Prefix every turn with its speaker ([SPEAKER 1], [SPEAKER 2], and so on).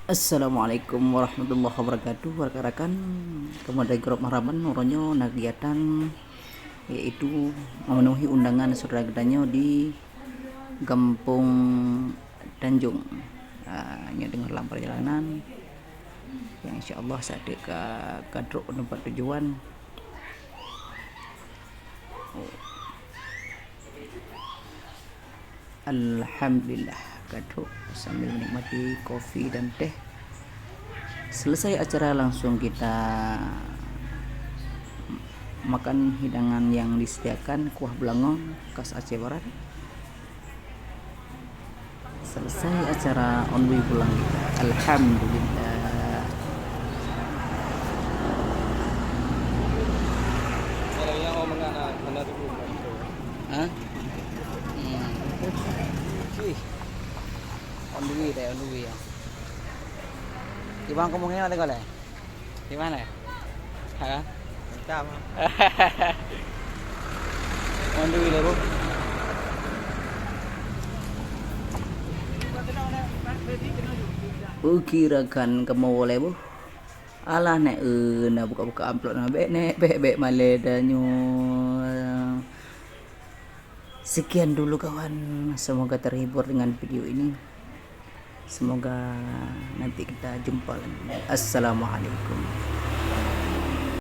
[SPEAKER 1] Assalamualaikum warahmatullahi wabarakatuh. Rekan-rekan, kemudian grup Mahraban Noronyo kegiatan yaitu memenuhi undangan saudara kitanya di Kampung Tanjung. Ini dengan dalam perjalanan yang insyaallah saya ke kadruk tempat tujuan. Alhamdulillah kadruk sambil menikmati kopi dan teh. Selesai acara langsung kita makan hidangan yang disediakan, kuah belangong khas Aceh Barat. Selesai acara on way pulang kita. Alhamdulillah. Hah? On the way deh, on the way ya. Ibang ngomongnya nanti kali. Gimana? Hah?
[SPEAKER 2] Cam.
[SPEAKER 1] On the way deh, Bu. Kirakan kamu boleh, Bu. Alah nek na buka-buka amplop na bek male danyo. Sekian dulu kawan, semoga terhibur dengan video ini. Semoga nanti kita jumpa lagi. Assalamualaikum.